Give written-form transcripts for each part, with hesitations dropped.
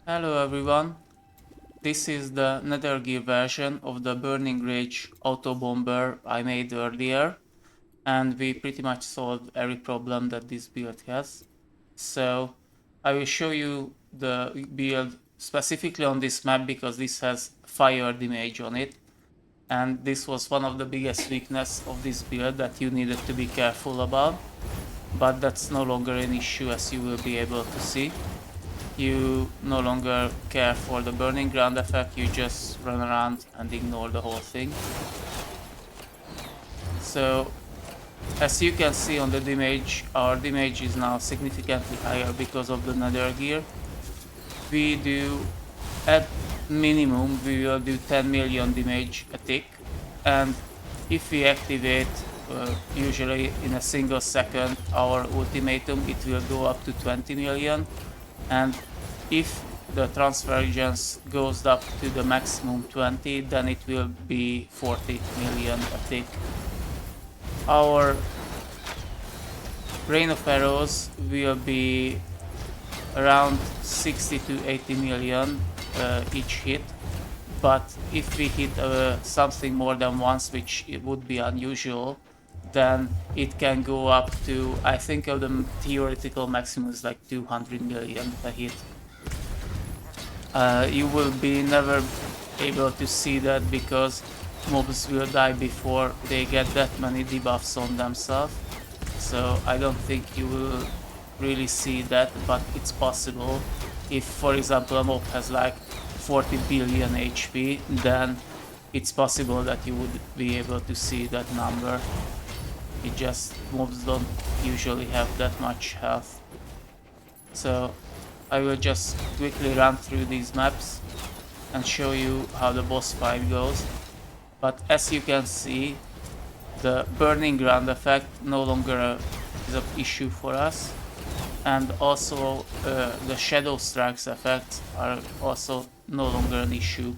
Hello everyone, this is the Nether Gear version of the Burning Rage Autobomber I made earlier, and we pretty much solved every problem that this build has. So I will show you the build specifically on this map because this has fire damage on it, and this was one of the biggest weakness of this build that you needed to be careful about, but that's no longer an issue as you will be able to see. You no longer care for the burning ground effect, you just run around and ignore the whole thing. So as you can see on the damage, our damage is now significantly higher because of the nether gear. We do, at minimum, we will do 10 million damage a tick, and if we activate usually in a single second our ultimatum, it will go up to 20 million, and if the transference goes up to the maximum 20, then it will be 40 million a tick. Our rain of arrows will be around 60 to 80 million each hit, but if we hit something more than once, which it would be unusual, then it can go up to, I think of the theoretical maximum is like 200 million a hit. You will be never able to see that because mobs will die before they get that many debuffs on themselves. So I don't think you will really see that, but it's possible. If, for example, a mob has like 40 billion HP, then it's possible that you would be able to see that number. It just, mobs don't usually have that much health. So I will just quickly run through these maps and show you how the boss fight goes. But as you can see, the burning ground effect no longer is an issue for us, and also the shadow strikes effects are also no longer an issue.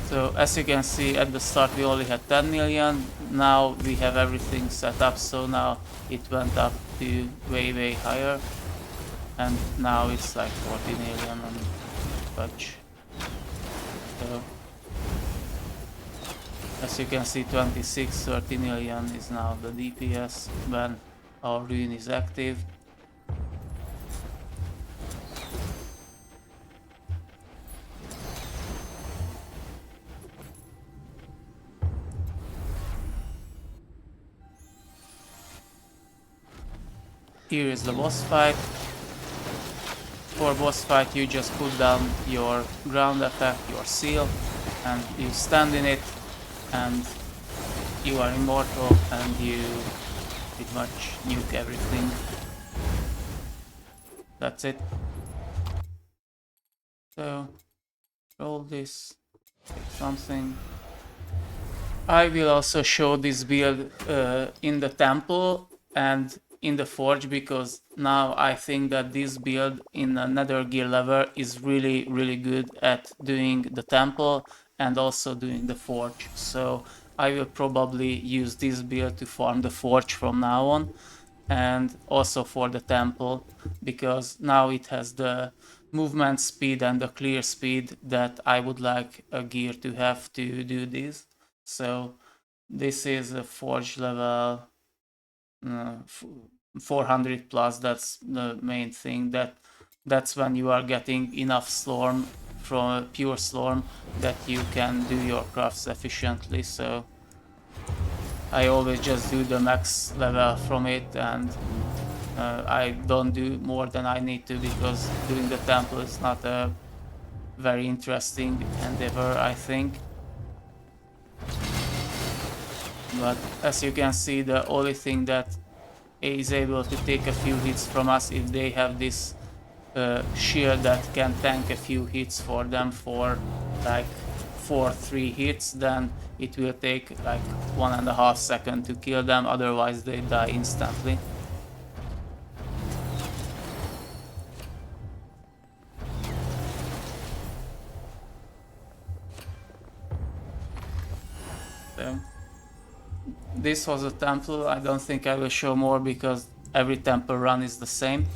So as you can see, at the start we only had 10 million, now we have everything set up, so now it went up to way higher, and now it's like 40 million and such. So as you can see, 30 million is now the DPS when our rune is active. Here is the boss fight. For boss fight you just put down your ground effect, your seal, and you stand in it and you are immortal and you pretty much nuke everything. That's it. So roll this, take something. I will also show this build in the temple and in the forge, because now I think that this build in another gear level is really good at doing the temple and also doing the forge. So I will probably use this build to farm the forge from now on, and also for the temple, because now it has the movement speed and the clear speed that I would like a gear to have to do this. So this is a forge level 400 plus. That's the main thing. That's when you are getting enough Slorm from a pure Slorm that you can do your crafts efficiently. So I always just do the max level from it, and I don't do more than I need to, because doing the temple is not a very interesting endeavor, I think. But as you can see, the only thing that is able to take a few hits from us, if they have this shield that can tank a few hits for them for like 4-3 hits, then it will take like 1.5 seconds to kill them, otherwise they die instantly. So this was a temple. I don't think I will show more because every temple run is the same.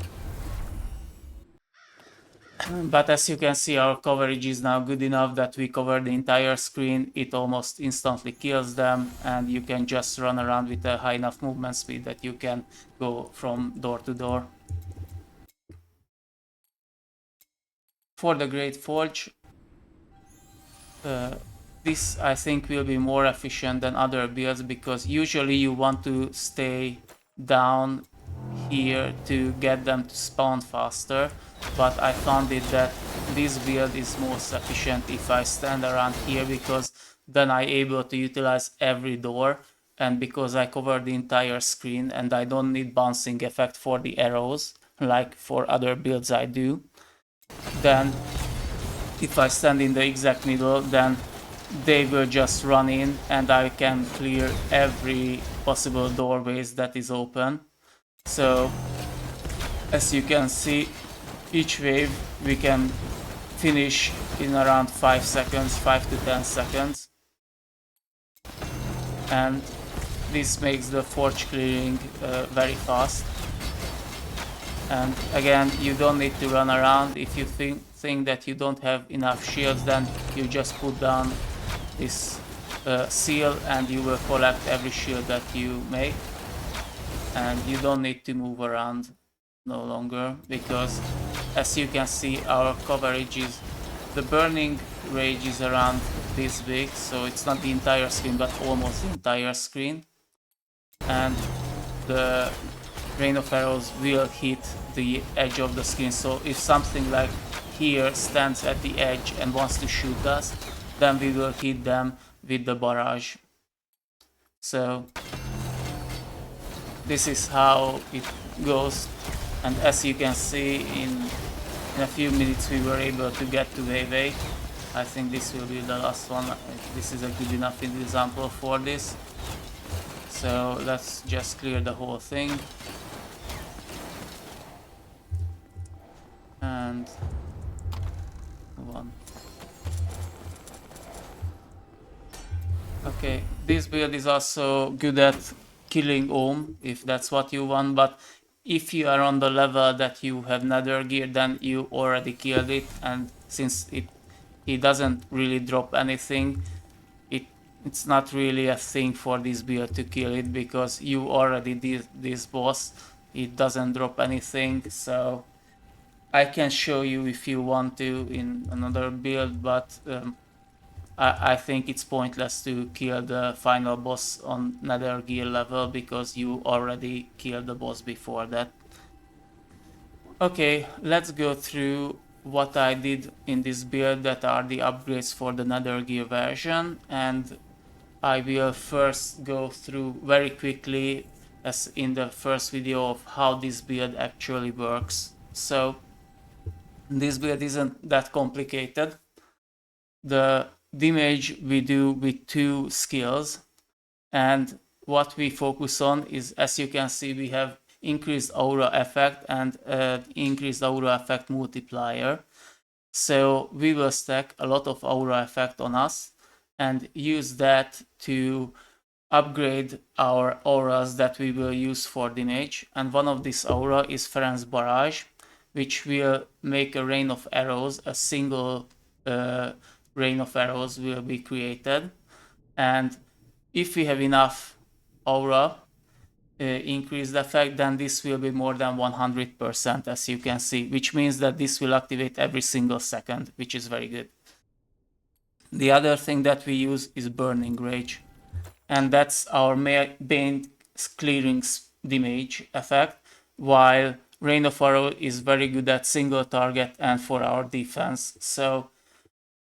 But as you can see, our coverage is now good enough that we cover the entire screen. It almost instantly kills them, and you can just run around with a high enough movement speed that you can go from door to door. For the Great Forge, this I think will be more efficient than other builds, because usually you want to stay down here to get them to spawn faster, but I found it that this build is most efficient if I stand around here, because then I'm able to utilize every door, and because I cover the entire screen and I don't need bouncing effect for the arrows like for other builds I do, then if I stand in the exact middle, then they will just run in and I can clear every possible doorways that is open. So as you can see, each wave we can finish in around 5 seconds, 5 to 10 seconds. And this makes the forge clearing very fast. And again, you don't need to run around. If you think that you don't have enough shields, then you just put down this seal and you will collect every shield that you make. And you don't need to move around no longer, because as you can see, our coverage is, the burning rage is around this big, so it's not the entire screen but almost the entire screen. And the rain of arrows will hit the edge of the screen, so if something like here stands at the edge and wants to shoot us, then we will hit them with the barrage. So this is how it goes, and as you can see, in a few minutes we were able to get to wave 8. I think this will be the last one. This is a good enough example for this. So let's just clear the whole thing. And move on. Okay, this build is also good at killing Ohm, if that's what you want, but if you are on the level that you have Nether gear, then you already killed it, and since it doesn't really drop anything, it's not really a thing for this build to kill it, because you already did this boss. It doesn't drop anything, so I can show you if you want to in another build, but I think it's pointless to kill the final boss on Nether gear level, because you already killed the boss before that. Okay, let's go through what I did in this build that are the upgrades for the Nether gear version, and I will first go through very quickly, as in the first video, of how this build actually works. So this build isn't that complicated. The damage we do with 2 skills, and what we focus on is, as you can see, we have increased aura effect and increased aura effect multiplier. So we will stack a lot of aura effect on us and use that to upgrade our auras that we will use for damage. And one of this aura is Ferenc Barrage, which will make a rain of arrows. A single rain of arrows will be created, and if we have enough aura increased effect, then this will be more than 100%, as you can see, which means that this will activate every single second, which is very good. The other thing that we use is Burning Rage, and that's our main clearing damage effect, while Rain of Arrow is very good at single target and for our defense. So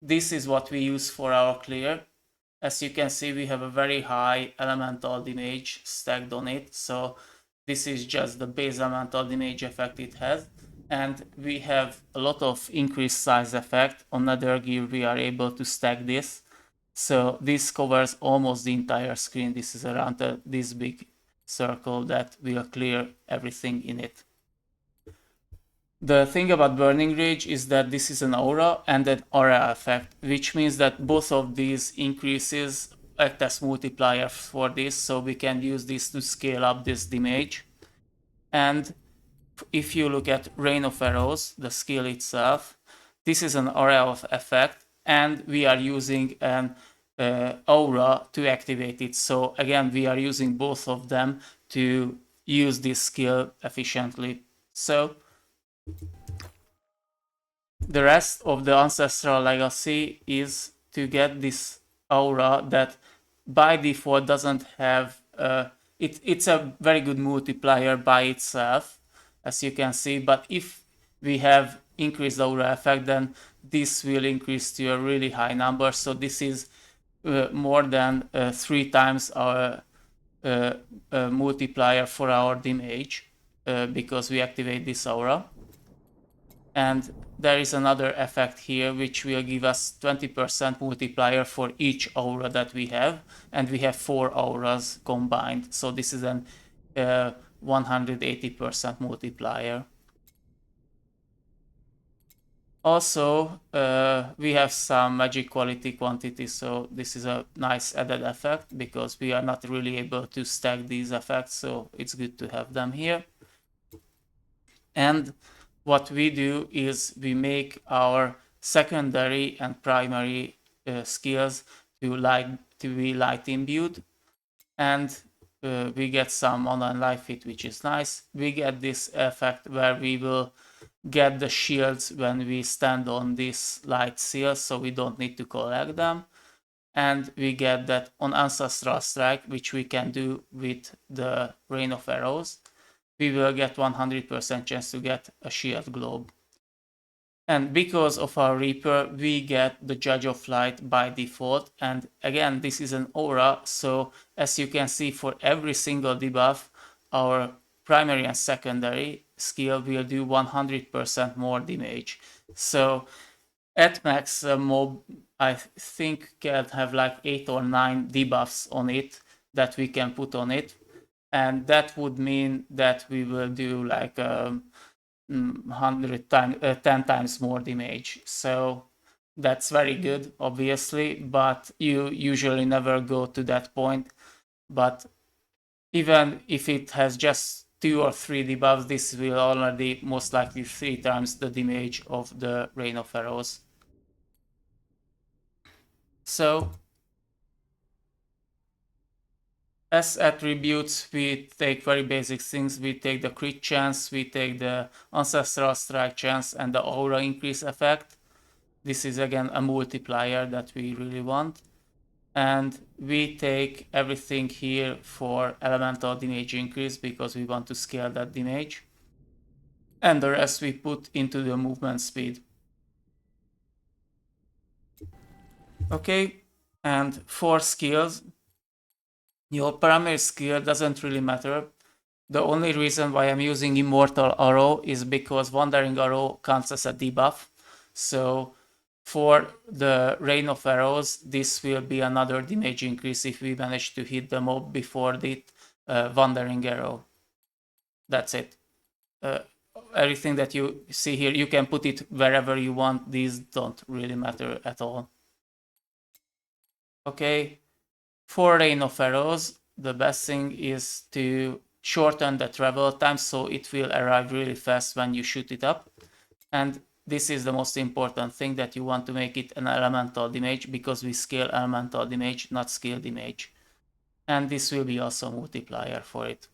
this is what we use for our clear. As you can see, we have a very high elemental damage stacked on it, so this is just the base elemental damage effect it has, and we have a lot of increased size effect. On Nether gear we are able to stack this, so this covers almost the entire screen. This is around this big circle that will clear everything in it. The thing about Burning Rage is that this is an aura and an aura effect, which means that both of these increases act as multiplier for this, so we can use this to scale up this damage. And if you look at Rain of Arrows, the skill itself, this is an area of effect, and we are using an aura to activate it. So again, we are using both of them to use this skill efficiently. So the rest of the Ancestral Legacy is to get this aura that by default doesn't have it's a very good multiplier by itself, as you can see, but if we have increased aura effect, then this will increase to a really high number. So this is more than 3 times our multiplier for our damage because we activate this aura. And there is another effect here which will give us 20% multiplier for each aura that we have, and we have 4 auras combined, so this is an 180% multiplier. Also, we have some magic quality quantity, so this is a nice added effect because we are not really able to stack these effects, so it's good to have them here. And what we do is we make our secondary and primary skills to be light imbued, and we get some online life hit, which is nice. We get this effect where we will get the shields when we stand on this light seal, so we don't need to collect them. And we get that on Ancestral Strike, which we can do with the Rain of Arrows, we will get 100% chance to get a shield globe. And because of our Reaper, we get the Judge of Light by default. And again, this is an aura, so as you can see, for every single debuff, our primary and secondary skill will do 100% more damage. So at max, mob, I think, can have like 8 or 9 debuffs on it that we can put on it. And that would mean that we will do like 10 times more damage. So that's very good, obviously, but you usually never go to that point. But even if it has just 2 or 3 debuffs, this will already most likely 3 times the damage of the Rain of Arrows. So as attributes, we take very basic things. We take the crit chance, we take the Ancestral Strike chance, and the aura increase effect. This is again a multiplier that we really want. And we take everything here for elemental damage increase because we want to scale that damage. And the rest we put into the movement speed. Okay, and for skills, your primary skill doesn't really matter. The only reason why I'm using Immortal Arrow is because Wandering Arrow counts as a debuff. So for the Rain of Arrows, this will be another damage increase if we manage to hit the mob before the Wandering Arrow. That's it. Everything that you see here, you can put it wherever you want. These don't really matter at all. Okay, for Rain of Arrows, the best thing is to shorten the travel time so it will arrive really fast when you shoot it up. And this is the most important thing, that you want to make it an elemental damage because we scale elemental damage, not skill damage. And this will be also a multiplier for it.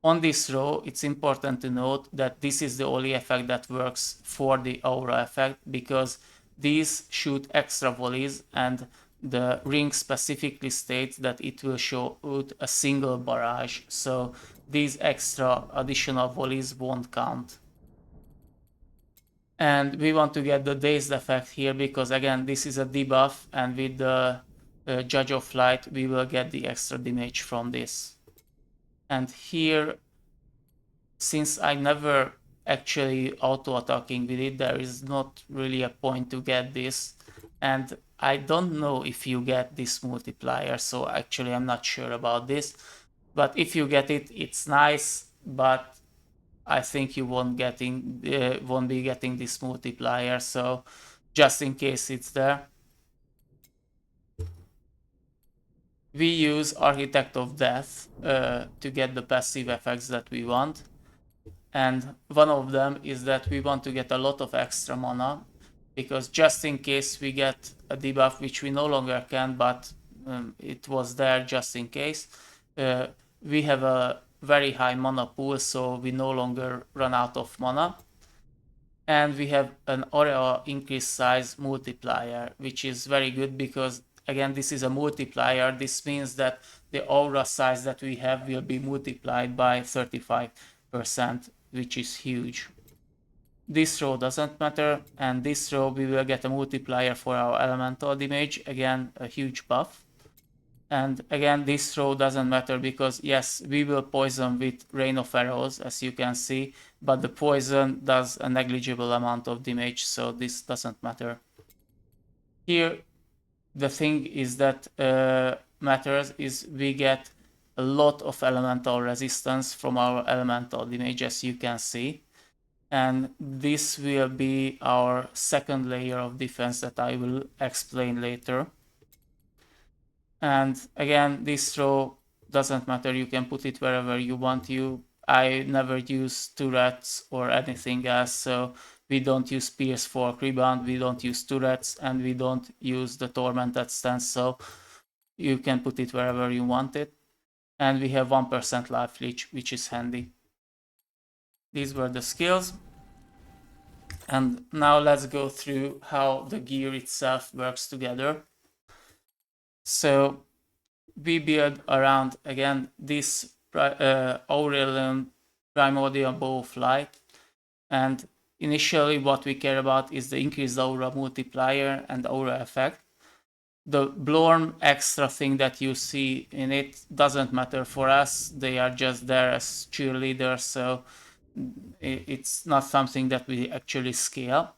On this row, it's important to note that this is the only effect that works for the aura effect because these shoot extra volleys, and the ring specifically states that it will shoot a single barrage, so these extra additional volleys won't count. And we want to get the dazed effect here because again this is a debuff, and with the Judge of Light we will get the extra damage from this. And here, since I never actually auto-attacking with it, there is not really a point to get this. And I don't know if you get this multiplier, so actually I'm not sure about this. But if you get it, it's nice, but I think you won't be getting this multiplier, so just in case it's there. We use Architect of Death to get the passive effects that we want. And one of them is that we want to get a lot of extra mana, because just in case we get a debuff, which we no longer can, but it was there just in case, we have a very high mana pool, so we no longer run out of mana. And we have an aura increase size multiplier, which is very good because, again, this is a multiplier. This means that the aura size that we have will be multiplied by 35%, which is huge. This row doesn't matter, and this row we will get a multiplier for our elemental damage, again a huge buff. And again, this row doesn't matter because yes, we will poison with rain of arrows, as you can see, but the poison does a negligible amount of damage, so this doesn't matter. Here, the thing is that matters is we get a lot of elemental resistance from our elemental damage, as you can see. And this will be our second layer of defense that I will explain later. And again, this row doesn't matter, you can put it wherever you want. I never use turrets or anything else, so we don't use Pierce for rebound, we don't use turrets, and we don't use the tormented stance, so you can put it wherever you want it. And we have 1% life leech, which is handy. These were the skills. And now let's go through how the gear itself works together. So we build around, again, this Aurelian Primordial Bow of Light. And initially what we care about is the increased aura multiplier and aura effect. The Blorm extra thing that you see in it doesn't matter for us. They are just there as cheerleaders, so it's not something that we actually scale.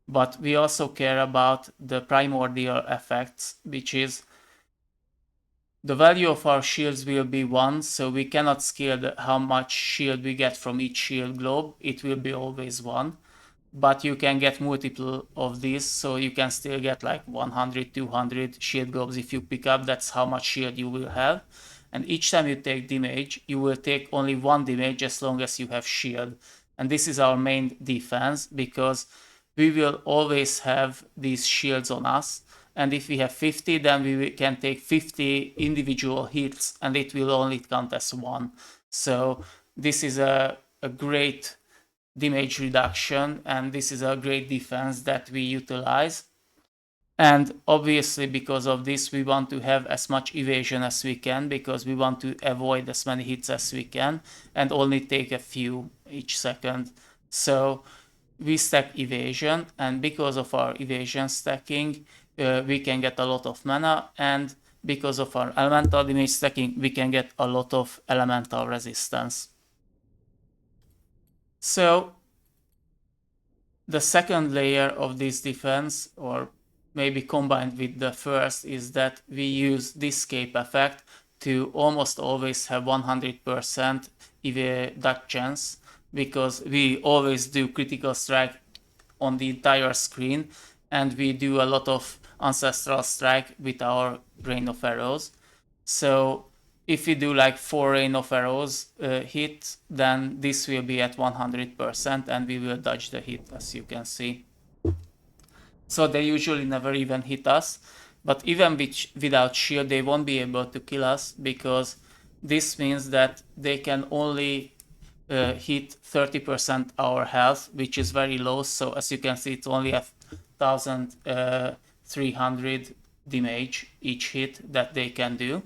But we also care about the primordial effects, which is the value of our shields will be 1, so we cannot scale how much shield we get from each shield globe. It will be always 1. But you can get multiple of these, so you can still get like 100, 200 shield globes if you pick up. That's how much shield you will have. And each time you take damage, you will take only 1 damage as long as you have shield. And this is our main defense, because we will always have these shields on us. And if we have 50, then we can take 50 individual hits, and it will only count as 1. So this is a great damage reduction, and this is a great defense that we utilize. And obviously because of this we want to have as much evasion as we can, because we want to avoid as many hits as we can and only take a few each second. So we stack evasion, and because of our evasion stacking we can get a lot of mana, and because of our elemental damage stacking we can get a lot of elemental resistance. So the second layer of this defense, or maybe combined with the first, is that we use this cape effect to almost always have 100% duck chance, because we always do critical strike on the entire screen, and we do a lot of ancestral strike with our rain of arrows. So if we do like 4 rain of arrows hit, then this will be at 100% and we will dodge the hit, as you can see. So they usually never even hit us, but even without shield they won't be able to kill us, because this means that they can only hit 30% our health, which is very low. So as you can see, it's only a 1300 damage each hit that they can do.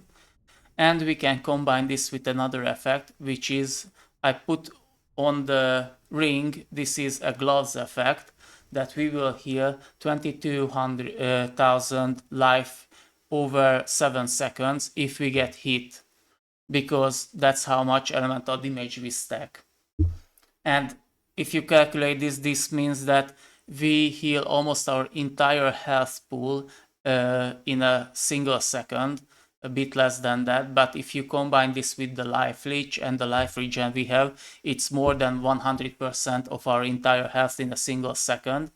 And we can combine this with another effect, which is I put on the ring, this is a gloves effect, that we will heal 22,000 life over 7 seconds if we get hit, because that's how much elemental damage we stack. And if you calculate this, this means that we heal almost our entire health pool in a single second, a bit less than that. But if you combine this with the life leech and the life regen we have, it's more than 100% of our entire health in a single second.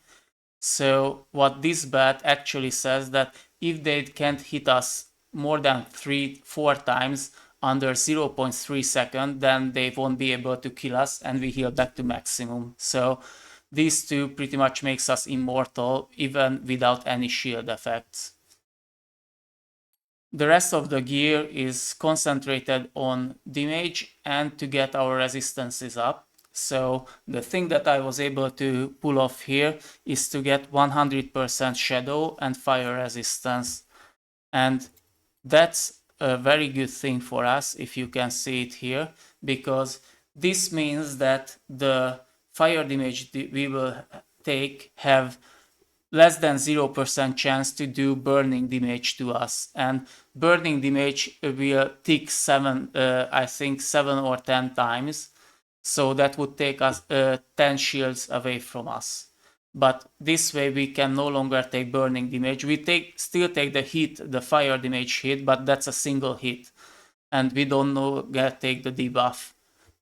So what this bat actually says, that if they can't hit us more than 4 times under 0.3 seconds, then they won't be able to kill us and we heal back to maximum. So these two pretty much makes us immortal even without any shield effects. The rest of the gear is concentrated on damage and to get our resistances up. So the thing that I was able to pull off here is to get 100% shadow and fire resistance. And that's a very good thing for us, if you can see it here, because this means that the fire damage we will take have less than 0% chance to do burning damage to us, and burning damage will tick I think 7 or 10 times, so that would take us 10 shields away from us. But this way we can no longer take burning damage. We still take the hit, the fire damage hit, but that's a single hit, and we don't no longer take the debuff.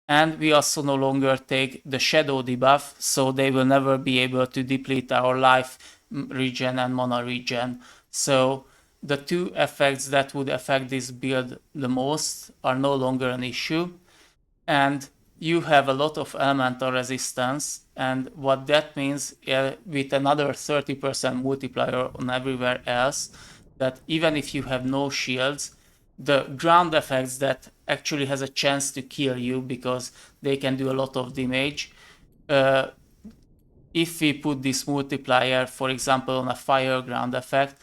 And we also no longer take the shadow debuff, so they will never be able to deplete our life regen and mana regen. So the two effects that would affect this build the most are no longer an issue. And you have a lot of elemental resistance, and what that means with another 30% multiplier on everywhere else, that even if you have no shields, the ground effects that actually has a chance to kill you because they can do a lot of damage. If we put this multiplier, for example, on a fire ground effect,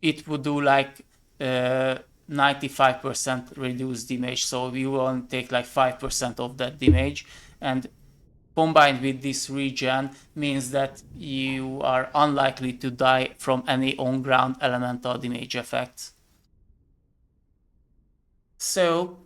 it would do like 95% reduced damage, so we will only take like 5% of that damage, and combined with this regen means that you are unlikely to die from any on-ground elemental damage effects. So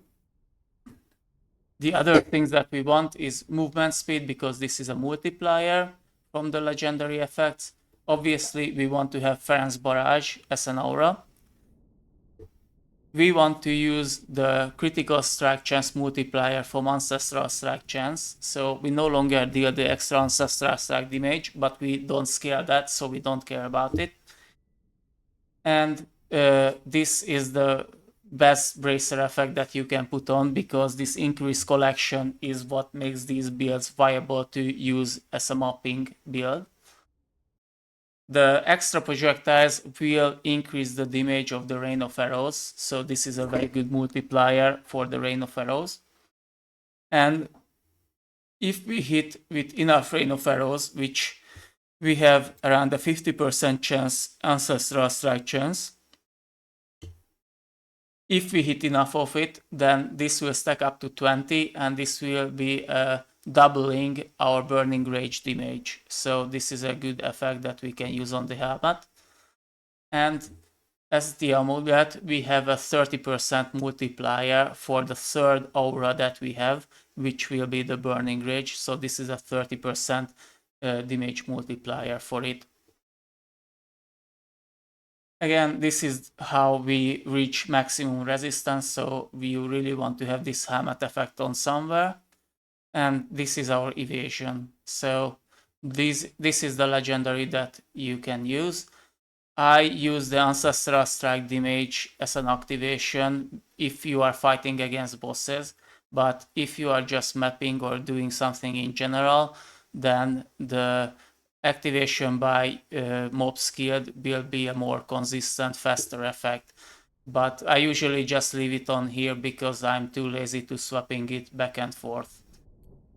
the other things that we want is movement speed, because this is a multiplier from the legendary effects. Obviously we want to have Ferenc Barrage as an aura. We want to use the critical strike chance multiplier from ancestral strike chance, so we no longer deal the extra ancestral strike damage, but we don't scale that, so we don't care about it. And this is the best bracer effect that you can put on, because this increased collection is what makes these builds viable to use as a mapping build. The extra projectiles will increase the damage of the rain of arrows, so this is a very good multiplier for the rain of arrows. And if we hit with enough rain of arrows, which we have around a 50% chance ancestral strike chance, if we hit enough of it, then this will stack up to 20, and this will be doubling our burning rage damage. So this is a good effect that we can use on the helmet. And as the amulet, we have a 30% multiplier for the third aura that we have, which will be the burning rage. So this is a 30% damage multiplier for it. Again, this is how we reach maximum resistance, so we really want to have this helmet effect on somewhere. And this is our evasion. So this is the legendary that you can use. I use the ancestral strike damage as an activation if you are fighting against bosses, but if you are just mapping or doing something in general, then the activation by mob skilled will be a more consistent, faster effect. But I usually just leave it on here because I'm too lazy to swapping it back and forth.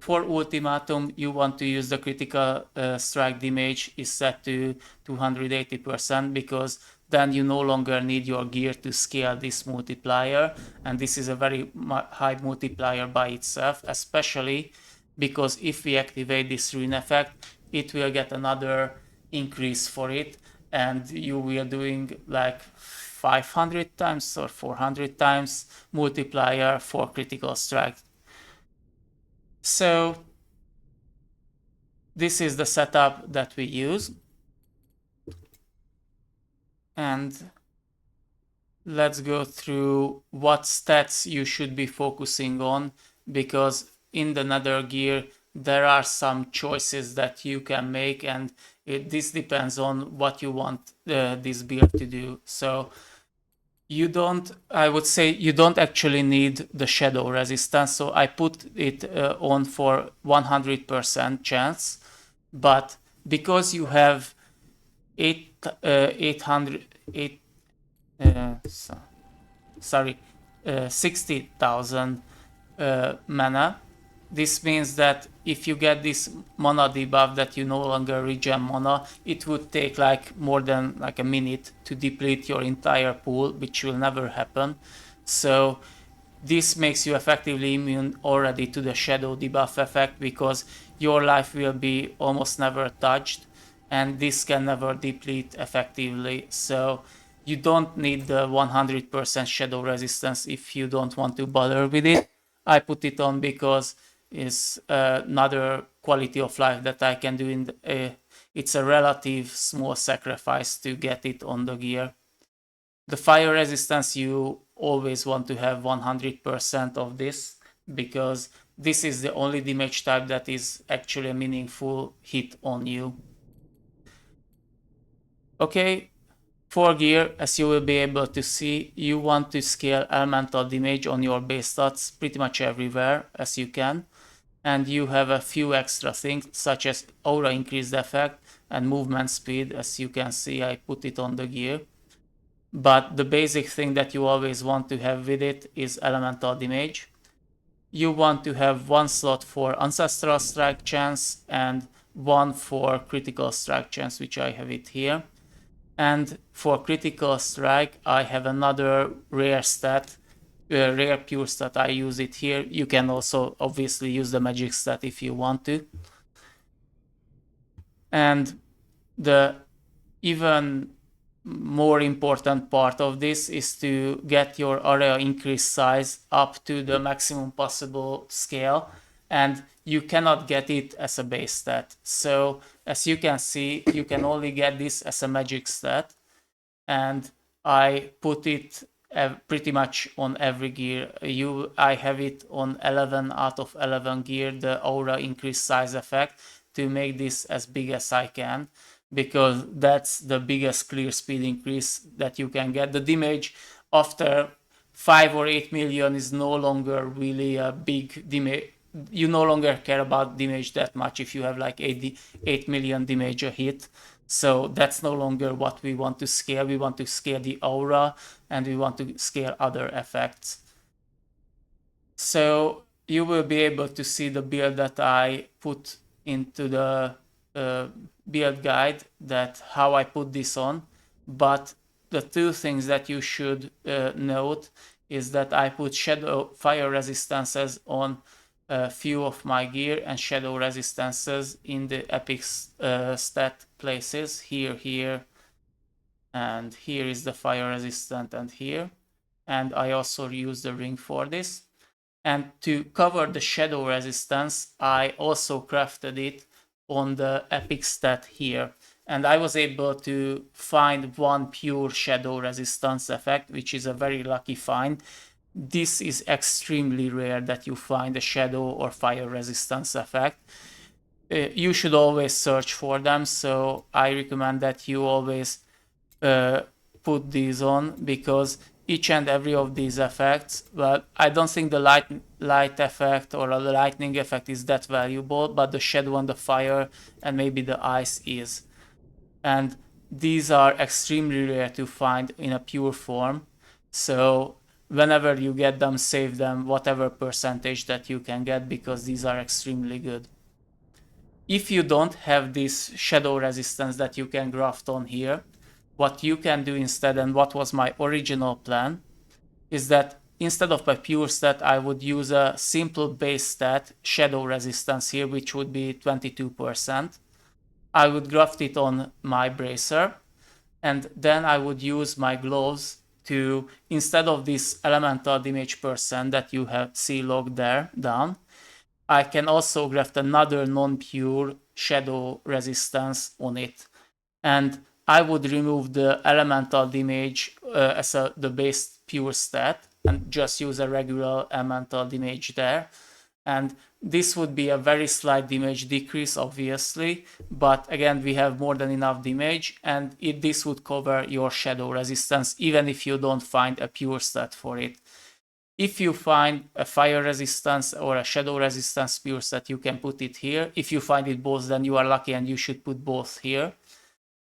For Ultimatum, you want to use the critical strike damage is set to 280%, because then you no longer need your gear to scale this multiplier, and this is a very high multiplier by itself, especially because if we activate this rune effect, it will get another increase for it, and you will doing like 500 times or 400 times multiplier for critical strike. So this is the setup that we use, and let's go through what stats you should be focusing on, because in the Nether gear there are some choices that you can make, and this depends on what you want this build to do. So You don't, I would say you don't actually need the shadow resistance, so I put it on for 100% chance, but because you have 800, 8, so, sorry, 60,000 mana. This means that if you get this mana debuff that you no longer regen mana, it would take like more than like a minute to deplete your entire pool, which will never happen. So this makes you effectively immune already to the shadow debuff effect, because your life will be almost never touched and this can never deplete effectively. So you don't need the 100% shadow resistance if you don't want to bother with it. I put it on because it's another quality of life that I can do in it's a relative small sacrifice to get it on the gear. The fire resistance, you always want to have 100% of this, because this is the only damage type that is actually a meaningful hit on you. Okay, for gear, as you will be able to see, you want to scale elemental damage on your base stats pretty much everywhere as you can. And you have a few extra things such as aura increased effect and movement speed. As you can see, I put it on the gear. But the basic thing that you always want to have with it is elemental damage. You want to have one slot for ancestral strike chance and one for critical strike chance, which I have it here. And for critical strike, I have another rare stat, rare pure stat. I use it here. You can also obviously use the magic stat if you want to. And the even more important part of this is to get your area increase size up to the maximum possible scale, and you cannot get it as a base stat. So as you can see, you can only get this as a magic stat, and I put it pretty much on every gear. I have it on 11 out of 11 gear, the aura increase size effect, to make this as big as I can, because that's the biggest clear speed increase that you can get. The damage after 5 or 8 million is no longer really a big damage. You no longer care about damage that much if you have like 8 million damage a hit. So that's no longer what we want to scale. We want to scale the aura and we want to scale other effects. So you will be able to see the build that I put into the build guide, that how I put this on. But the two things that you should note is that I put shadow fire resistances on a few of my gear and shadow resistances in the epic stat places, here, and here is the fire resistant, and here. And I also use the ring for this. And to cover the shadow resistance, I also crafted it on the epic stat here. And I was able to find one pure shadow resistance effect, which is a very lucky find. This is extremely rare that you find a shadow or fire resistance effect. You should always search for them, so I recommend that you always put these on, because each and every of these effects, well, I don't think the light effect or the lightning effect is that valuable, but the shadow and the fire and maybe the ice is. And these are extremely rare to find in a pure form, so whenever you get them, save them whatever percentage that you can get, because these are extremely good. If you don't have this shadow resistance that you can graft on here, what you can do instead, and what was my original plan, is that instead of my pure stat, I would use a simple base stat, shadow resistance here, which would be 22%. I would graft it on my bracer, and then I would use my gloves to, instead of this elemental damage percent that you have see logged there down, I can also graft another non-pure shadow resistance on it. And I would remove the elemental damage as the base pure stat and just use a regular elemental damage there. And this would be a very slight damage decrease, obviously, but again, we have more than enough damage, and this would cover your shadow resistance, even if you don't find a pure stat for it. If you find a fire resistance or a shadow resistance pure set, you can put it here. If you find it both, then you are lucky and you should put both here.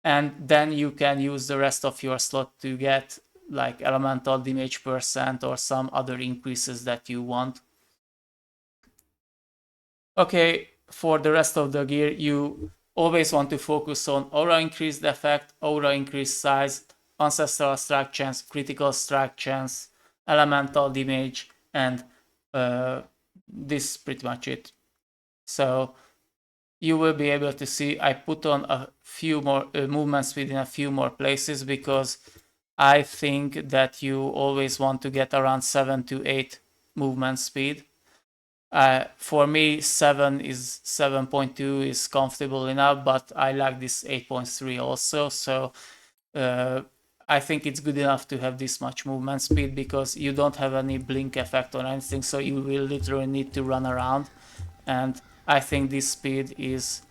And then you can use the rest of your slot to get like elemental damage percent or some other increases that you want. Okay, for the rest of the gear, you always want to focus on aura increased effect, aura increased size, ancestral strike chance, critical strike chance, elemental damage, and this is pretty much it. So you will be able to see I put on a few more movement speed in a few more places, because I think that you always want to get around 7 to 8 movement speed. For me, 7.2 is comfortable enough, but I like this 8.3 also. So I think it's good enough to have this much movement speed, because you don't have any blink effect or anything, so you will literally need to run around. And I think this speed is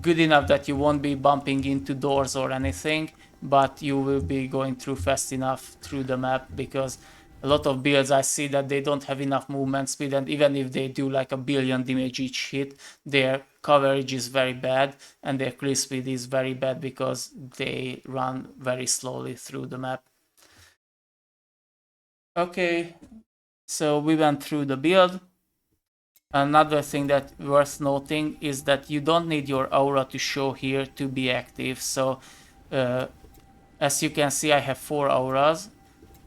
good enough that you won't be bumping into doors or anything, but you will be going through fast enough through the map, because a lot of builds I see that they don't have enough movement speed, and even if they do like a billion damage each hit, their coverage is very bad and their clear speed is very bad because they run very slowly through the map. Okay, so we went through the build. Another thing that worth noting is that you don't need your aura to show here to be active. So as you can see, I have 4 auras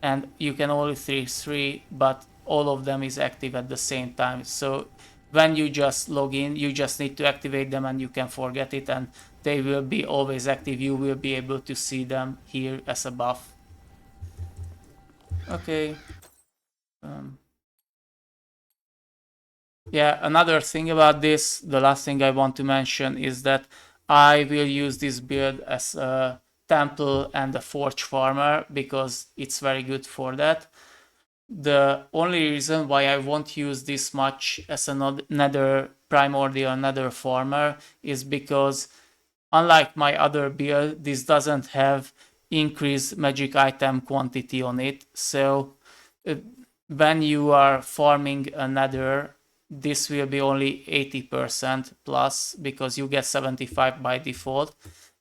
and you can only see 3, but all of them is active at the same time. So when you just log in, you just need to activate them and you can forget it, and they will be always active. You will be able to see them here as a buff. Okay. Yeah, another thing about this, the last thing I want to mention is that I will use this build as a temple and a forge farmer, because it's very good for that. The only reason why I won't use this much as another primordial nether farmer is because, unlike my other build, this doesn't have increased magic item quantity on it. So when you are farming a nether, this will be only 80% plus, because you get 75 by default,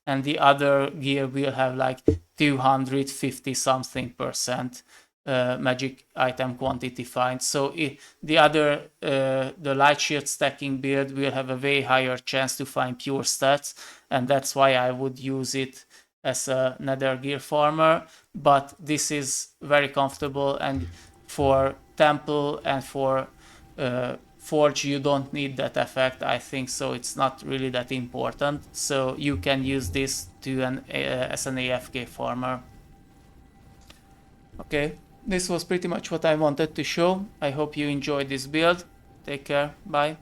and the other gear will have like 250 something percent magic item quantity find. So the other, the light shield stacking build will have a way higher chance to find pure stats, and that's why I would use it as a nether gear farmer. But this is very comfortable, and for temple and for forge you don't need that effect, I think, so it's not really that important. So you can use this to as an AFK farmer. Okay, this was pretty much what I wanted to show. I hope you enjoyed this build. Take care, bye.